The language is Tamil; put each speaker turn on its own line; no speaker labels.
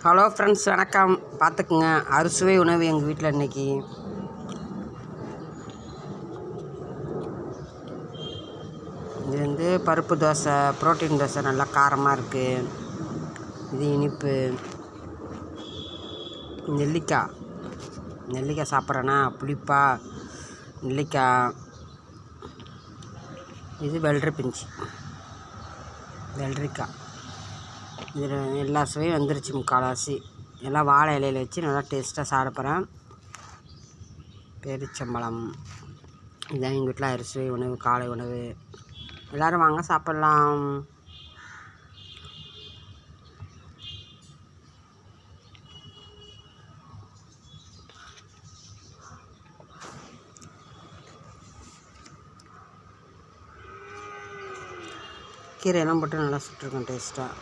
ஹலோ ஃப்ரெண்ட்ஸ், வணக்கம். பார்த்துக்குங்க, அறுசுவை உணவு எங்கள் வீட்டில் இன்றைக்கி. இது வந்து பருப்பு தோசை, புரோட்டீன் தோசை, நல்லா காரமாக இருக்குது. இது இனிப்பு. நெல்லிக்காய் சாப்பிட்றேன்னா புளிப்பா நெல்லிக்காய். இது வெள்ளரிக்காய். இதில் எல்லா சுவையும் வந்துருச்சு, முக்கால்வாசி. எல்லாம் வாழை இலையில் வச்சு நல்லா டேஸ்ட்டாக சாப்பிட்றேன். பேரிச்சம்பழம். இதுதான் எங்கள் வீட்டில் அறுசுவை உணவு, காலை உணவு. எல்லோரும் வாங்க, சாப்பிட்லாம். கீரையெல்லாம் போட்டு நல்லா சுட்டுருக்கோம் டேஸ்ட்டாக.